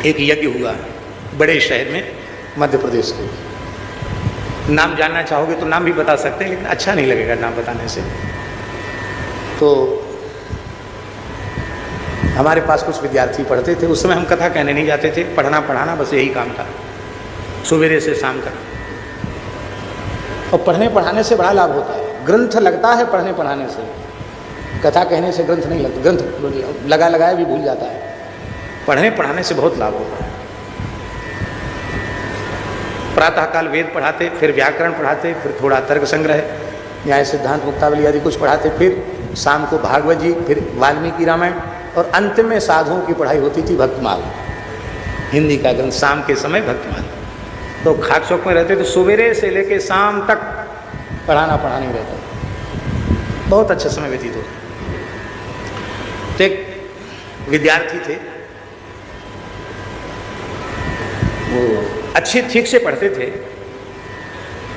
एक यज्ञ हुआ बड़े शहर में, मध्य प्रदेश के। नाम जानना चाहोगे तो नाम भी बता सकते हैं, लेकिन अच्छा नहीं लगेगा नाम बताने से। तो हमारे पास कुछ विद्यार्थी पढ़ते थे। उस समय हम कथा कहने नहीं जाते थे, पढ़ना पढ़ाना बस यही काम था, सवेरे से शाम तक। और पढ़ने पढ़ाने से बड़ा लाभ होता है। ग्रंथ लगता है पढ़ने पढ़ाने से, कथा कहने से ग्रंथ नहीं लगता। ग्रंथ लगा लगाया भी भूल जाता है, पढ़ने पढ़ाने से बहुत लाभ होता है। प्रातःकाल वेद पढ़ाते, फिर व्याकरण पढ़ाते, फिर थोड़ा तर्क संग्रह, न्याय सिद्धांत मुक्तावली आदि कुछ पढ़ाते, फिर शाम को भागवत जी, फिर वाल्मीकि रामायण, और अंत में साधुओं की पढ़ाई होती थी भक्तमाल, हिंदी का ग्रंथ, शाम के समय भक्तमाल। तो खाक चौक में रहते तो सवेरे से लेके शाम तक पढ़ाना पढ़ाना ही रहता, बहुत अच्छा समय व्यतीत होता। तो एक विद्यार्थी थे, वो अच्छे ठीक से पढ़ते थे,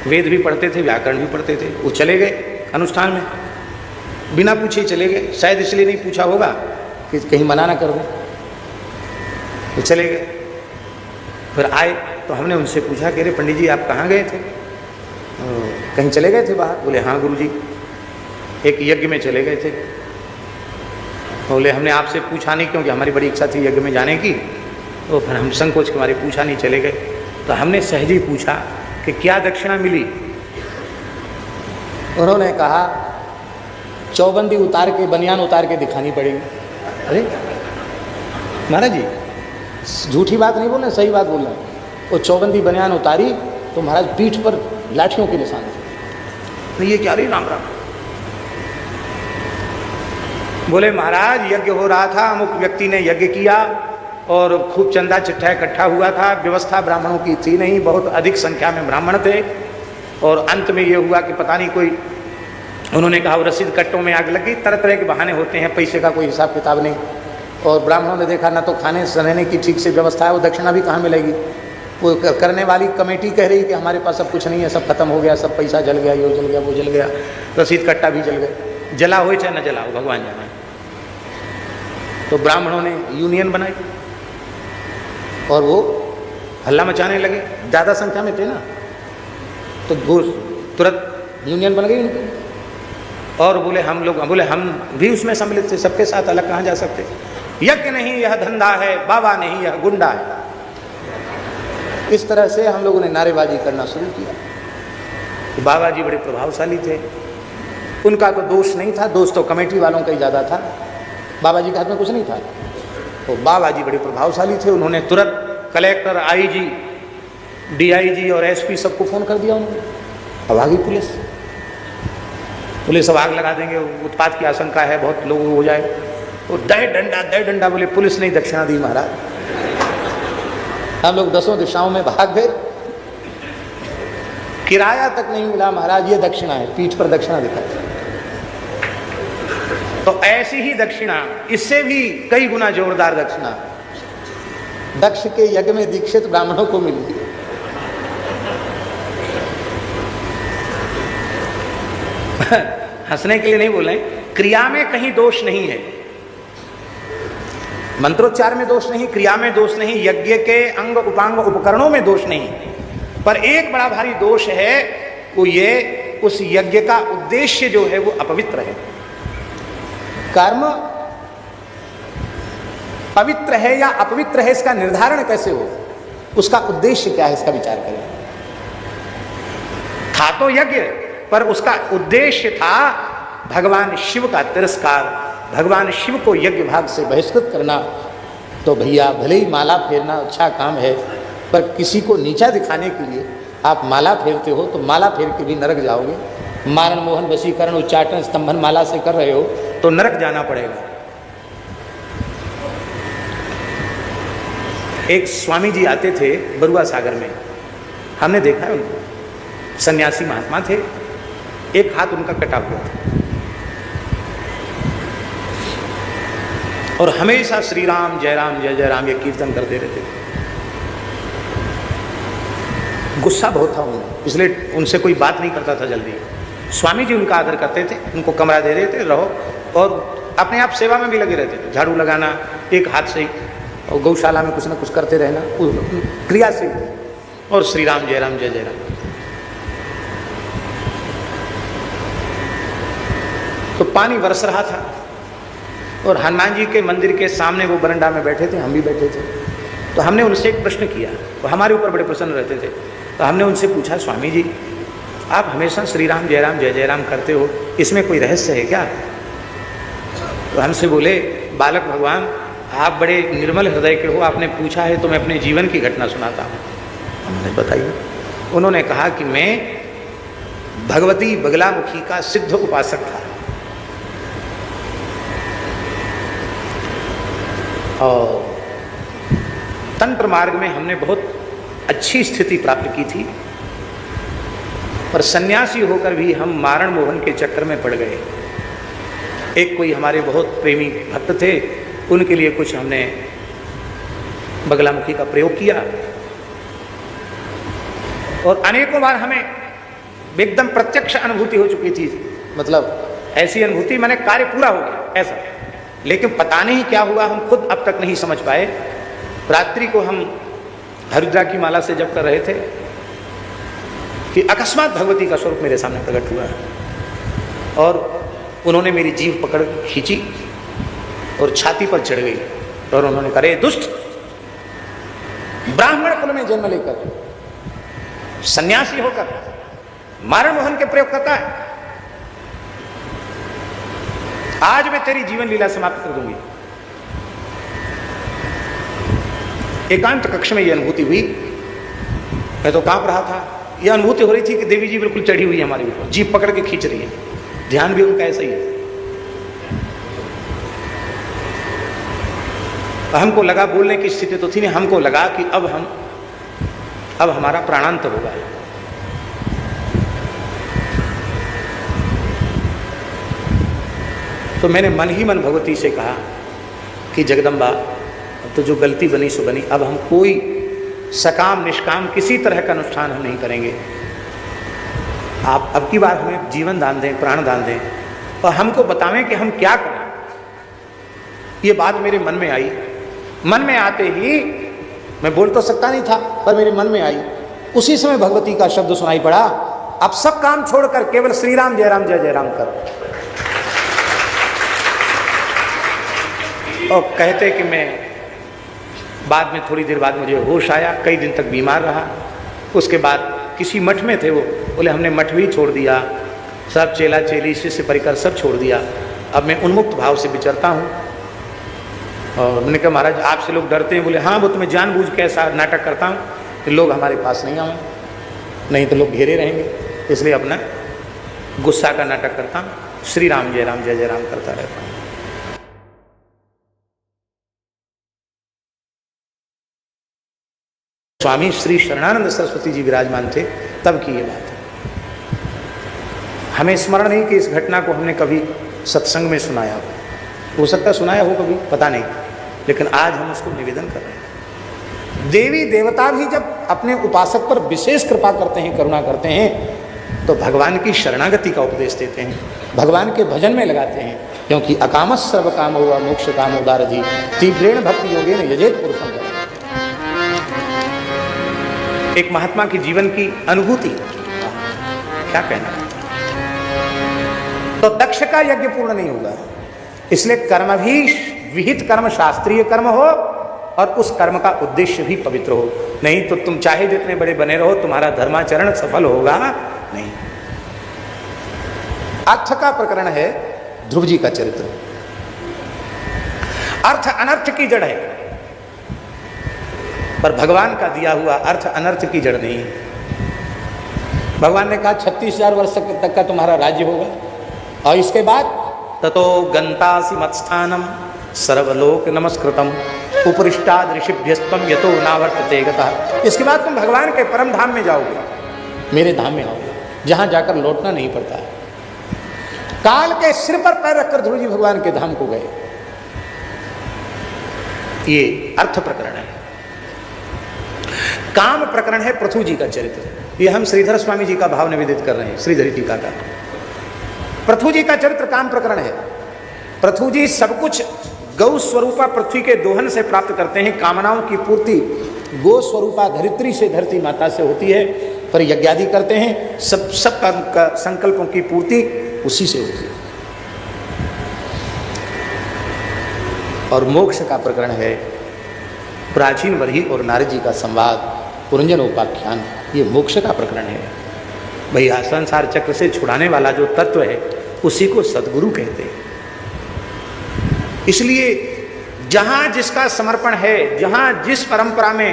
वेद भी पढ़ते थे, व्याकरण भी पढ़ते थे। वो चले गए अनुष्ठान में, बिना पूछे चले गए। शायद इसलिए नहीं पूछा होगा कि कहीं मना ना कर दो, तो चले गए। फिर आए तो हमने उनसे पूछा कि अरे पंडित जी आप कहाँ गए थे? कहीं चले गए थे बाहर? बोले हाँ गुरुजी, एक यज्ञ में चले गए थे। बोले हमने आपसे पूछा नहीं, क्योंकि हमारी बड़ी इच्छा थी यज्ञ में जाने की, तो फिर हम संकोच के हमारे पूछा नहीं, चले गए। तो हमने सहज ही पूछा कि क्या दक्षिणा मिली? उन्होंने कहा चौबंदी उतार के, बनियान उतार के दिखानी पड़ेगी। अरे महाराज जी, झूठी बात नहीं बोल रहे, सही बात बोल रहे हैं। वो चौबंदी बनियान उतारी तो महाराज पीठ पर लाठियों के निशान थे। तो ये क्या रही राम राम। बोले महाराज यज्ञ हो रहा था, अमुक व्यक्ति ने यज्ञ किया और खूब चंदा चिट्ठा इकट्ठा हुआ था। व्यवस्था ब्राह्मणों की थी नहीं, बहुत अधिक संख्या में ब्राह्मण थे। और अंत में ये हुआ कि पता नहीं कोई, उन्होंने कहा वो रसीद कट्टों में आग लगी। तरह तरह के बहाने होते हैं, पैसे का कोई हिसाब किताब नहीं। और ब्राह्मणों ने देखा ना तो खाने रहने की ठीक से व्यवस्था है, वो दक्षिणा भी कहाँ मिलेगी। वो करने वाली कमेटी कह रही कि हमारे पास सब कुछ नहीं है, सब खत्म हो गया, सब पैसा जल गया, ये जल गया, वो जल गया, रसीद कट्टा भी जल गया। जला हो चाहे न जला हो, भगवान जाने। तो ब्राह्मणों ने यूनियन बनाई और वो हल्ला मचाने लगे। ज़्यादा संख्या में थे ना, तो तुरंत यूनियन बन गई उनकी। और बोले हम लोग, बोले हम भी उसमें सम्मिलित थे, सबके साथ अलग कहाँ जा सकते। यज्ञ नहीं यह धंधा है, बाबा नहीं यह गुंडा है। इस तरह से हम लोगों ने नारेबाजी करना शुरू किया। तो बाबा जी बड़े प्रभावशाली थे, उनका तो दोष नहीं था, दोष तो कमेटी वालों का ही ज़्यादा था, बाबा जी के हाथ में कुछ नहीं था। तो बाबा जी बड़े प्रभावशाली थे, उन्होंने तुरंत कलेक्टर, आईजी, डीआईजी और एसपी सबको फ़ोन कर दिया उन्होंने। अब आ गई पुलिस, पुलिस अब आग लगा देंगे, उत्पात की आशंका है, बहुत लोग हो जाए। तो दे डंडा, बोले पुलिस नहीं दक्षिणा दी महाराज। हम लोग दसों दिशाओं में भाग गए, किराया तक नहीं मिला महाराज, ये दक्षिणा है, पीठ पर दक्षिणा दिखा। तो ऐसी ही दक्षिणा, इससे भी कई गुना जोरदार दक्षिणा दक्ष के यज्ञ में दीक्षित ब्राह्मणों को मिली। हंसने के लिए नहीं बोल रहे, क्रिया में कहीं दोष नहीं है, मंत्रोच्चार में दोष नहीं, क्रिया में दोष नहीं, यज्ञ के अंग उपांग उपकरणों में दोष नहीं, पर एक बड़ा भारी दोष है, वो ये उस यज्ञ का उद्देश्य जो है वो अपवित्र है। कर्म पवित्र है या अपवित्र है, इसका निर्धारण कैसे हो, उसका उद्देश्य क्या है, इसका विचार करें। था तो यज्ञ, पर उसका उद्देश्य था भगवान शिव का तिरस्कार, भगवान शिव को यज्ञ भाग से बहिष्कृत करना। तो भैया भले ही माला फेरना अच्छा काम है, पर किसी को नीचा दिखाने के लिए आप माला फेरते हो तो माला फेर के भी नरक जाओगे। मारण मोहन वशीकरण उच्चाटन स्तंभन माला से कर रहे हो तो नरक जाना पड़ेगा। एक स्वामी जी आते थे बरुआ सागर में, हमने देखा है उनको, सन्यासी महात्मा थे, एक हाथ उनका कटा हुआ था और हमेशा श्री राम जय जय राम ये कीर्तन करते रहते थे। गुस्सा बहुत था उन्हें, इसलिए उनसे कोई बात नहीं करता था जल्दी। स्वामी जी उनका आदर करते थे, उनको कमरा दे देते रहो, और अपने आप सेवा में भी लगे रहते थे, झाड़ू लगाना एक हाथ से ही, और गौशाला में कुछ न कुछ करते रहना, क्रियाशील। और श्री राम जय राम जय जय राम। तो पानी बरस रहा था और हनुमान जी के मंदिर के सामने वो बरंडा में बैठे थे, हम भी बैठे थे। तो हमने उनसे एक प्रश्न किया, वो हमारे ऊपर बड़े प्रसन्न रहते थे। तो हमने उनसे पूछा, स्वामी जी आप हमेशा श्री राम जय राम करते हो, इसमें कोई रहस्य है क्या? तो हमसे बोले, बालक भगवान आप बड़े निर्मल हृदय के हो, आपने पूछा है तो मैं अपने जीवन की घटना सुनाता हूँ। हमने बताइए। उन्होंने कहा कि मैं भगवती बगलामुखी का सिद्ध उपासक था और तंत्र मार्ग में हमने बहुत अच्छी स्थिति प्राप्त की थी, पर सन्यासी होकर भी हम मारण मोहन के चक्कर में पड़ गए। एक कोई हमारे बहुत प्रेमी भक्त थे, उनके लिए कुछ हमने बगलामुखी का प्रयोग किया और अनेकों बार हमें एकदम प्रत्यक्ष अनुभूति हो चुकी थी, मतलब ऐसी अनुभूति मैंने कार्य पूरा हो गया ऐसा। लेकिन पता नहीं क्या हुआ, हम खुद अब तक नहीं समझ पाए। रात्रि को हम हरिद्रा की माला से जप कर रहे थे कि अकस्मात भगवती का स्वरूप मेरे सामने प्रकट हुआ और उन्होंने मेरी जीभ पकड़ खींची और छाती पर चढ़ गई और उन्होंने कहा, रे दुष्ट, ब्राह्मण कुल में जन्म लेकर सन्यासी होकर मारण मोहन के प्रयोग करता है, आज मैं तेरी जीवन लीला समाप्त कर दूंगी। एकांत कक्ष में यह अनुभूति हुई। मैं तो कांप रहा था। यह अनुभूति हो रही थी कि देवी जी बिल्कुल चढ़ी हुई है हमारे ऊपर, जीभ पकड़ के खींच रही है। ध्यान भी उनका ऐसा ही है। हमको लगा, बोलने की स्थिति तो थी नहीं, हमको लगा कि अब हमारा प्राणांत होगा। तो मैंने मन ही मन भगवती से कहा कि जगदम्बा, अब तो जो गलती बनी सो बनी, अब हम कोई सकाम निष्काम किसी तरह का अनुष्ठान हम नहीं करेंगे। आप अब की बार हमें जीवन दान दें, प्राण दान दें और हमको बतावें कि हम क्या करें। ये बात मेरे मन में आई। मन में आते ही मैं बोल तो सकता नहीं था, पर मेरे मन में आई। उसी समय भगवती का शब्द सुनाई पड़ा, अब सब काम छोड़कर केवल श्री राम जय राम कर। और कहते कि मैं बाद में, थोड़ी देर बाद मुझे होश आया। कई दिन तक बीमार रहा। उसके बाद किसी मठ में थे वो, बोले हमने मठ भी छोड़ दिया, सब चेला चेली शिष्य परिकर सब छोड़ दिया, अब मैं उन्मुक्त भाव से विचरता हूँ। और मैंने कहा महाराज आपसे लोग डरते हैं? बोले हाँ, वो तो मैं जानबूझ के ऐसा नाटक करता हूँ कि लोग हमारे पास नहीं आए, नहीं तो लोग घेरे रहेंगे, इसलिए अपना गुस्सा का नाटक करता हूँ, श्री राम जय राम करता रहता हूँ। स्वामी श्री शरणानंद सरस्वती जी विराजमान थे तब की ये बात है। हमें स्मरण नहीं कि इस घटना को हमने कभी सत्संग में सुनाया हो सकता सुनाया हो कभी, पता नहीं, लेकिन आज हम उसको निवेदन कर रहे हैं। देवी देवता भी जब अपने उपासक पर विशेष कृपा करते हैं, करुणा करते हैं, तो भगवान की शरणागति का उपदेश देते हैं, भगवान के भजन में लगाते हैं, क्योंकि अकामः सर्व कामो वा मोक्ष कामो दारधि तीव्रेण भक्ति योगेन यजेत पुरुषं। एक महात्मा के जीवन की अनुभूति, क्या कहना। तो दक्ष का यज्ञ पूर्ण नहीं होगा, इसलिए कर्म भी विहित कर्म, शास्त्रीय कर्म हो और उस कर्म का उद्देश्य भी पवित्र हो, नहीं तो तुम चाहे जितने बड़े बने रहो, तुम्हारा धर्माचरण सफल होगा नहीं। अर्थ का प्रकरण है ध्रुव जी का चरित्र। अर्थ अनर्थ की जड़ है, पर भगवान का दिया हुआ अर्थ अनर्थ की जड़ नहीं है। भगवान ने कहा 36,000 वर्ष तक का तुम्हारा राज्य होगा और इसके बाद ततो गंतासि मत्स्थानम सर्वलोक नमस्कृतम उपरिष्टाद ऋषिभ्यस्तम यतो नावर्तते गतः। इसके बाद तुम भगवान के परम धाम में जाओगे, मेरे धाम में आओगे, जहां जाकर लौटना नहीं पड़ता है। काल के सिर पर पैर रखकर ध्रुव जी भगवान के धाम को गए। ये अर्थ प्रकरण है। काम प्रकरण है पृथु जी का चरित्र। ये हम श्रीधर स्वामी जी का भाव निवेदित कर रहे हैं, श्रीधरी टीका का। पृथु जी का चरित्र काम प्रकरण है। पृथु जी सब कुछ गौ स्वरूपा पृथ्वी के दोहन से प्राप्त करते हैं, कामनाओं की पूर्ति गो स्वरूपा धरित्री से, धरती माता से होती है, पर यज्ञादि करते हैं, सब का संकल्पों की पूर्ति उसी से होती है। और मोक्ष का प्रकरण है प्राचीन वरही और नारद जी का संवाद, पुरंजन उपाख्यान, ये मोक्ष का प्रकरण है। भैया संसार चक्र से छुड़ाने वाला जो तत्व है उसी को सद्गुरु कहते हैं। इसलिए जहां जिसका समर्पण है, जहां जिस परंपरा में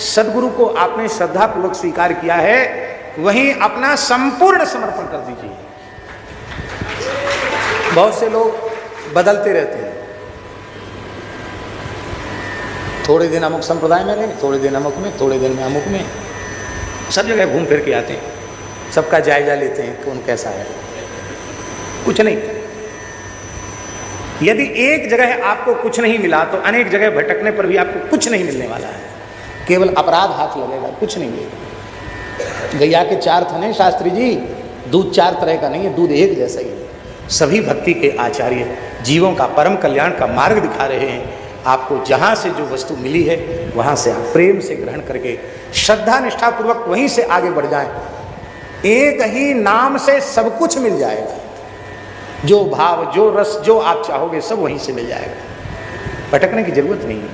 सद्गुरु को आपने श्रद्धापूर्वक स्वीकार किया है, वहीं अपना संपूर्ण समर्पण कर दीजिए। बहुत से लोग बदलते रहते हैं, थोड़े दिन अमुक संप्रदाय में रहे, थोड़े दिन अमुक में, थोड़े दिन में अमुक में, सब जगह घूम फिर के आते हैं, सबका जायजा लेते हैं कौन कैसा है। कुछ नहीं, यदि एक जगह आपको कुछ नहीं मिला तो अनेक जगह भटकने पर भी आपको कुछ नहीं मिलने वाला है, केवल अपराध हाथ लगेगा, कुछ नहीं मिलेगा। गैया के 4 थने शास्त्री जी, दूध 4 तरह का नहीं है, दूध एक जैसा ही है। सभी भक्ति के आचार्य जीवों का परम कल्याण का मार्ग दिखा रहे हैं। आपको जहाँ से जो वस्तु मिली है वहाँ से आप प्रेम से ग्रहण करके श्रद्धा निष्ठापूर्वक वहीं से आगे बढ़ जाएं। एक ही नाम से सब कुछ मिल जाएगा, जो भाव, जो रस, जो आप चाहोगे सब वहीं से मिल जाएगा। भटकने की जरूरत नहीं है,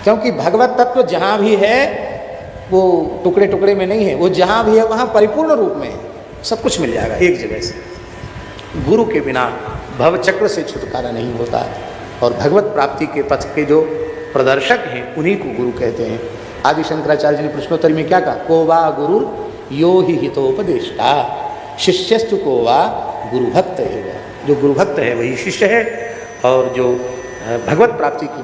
क्योंकि भगवत तत्व जहाँ भी है वो टुकड़े टुकड़े में नहीं है, वो जहाँ भी है वहाँ परिपूर्ण रूप में है, सब कुछ मिल जाएगा एक जगह से। गुरु के बिना भवचक्र से छुटकारा नहीं होता, और भगवत प्राप्ति के पथ के जो प्रदर्शक हैं उन्हीं को गुरु कहते हैं। आदि शंकराचार्य जी ने प्रश्नोत्तरी में क्या कहा? को वा गुरु यो ही हितोपदेष्टा शिष्यस्तु को वा गुरु भक्त है। जो गुरु भक्त है वही शिष्य है, और जो भगवत प्राप्ति की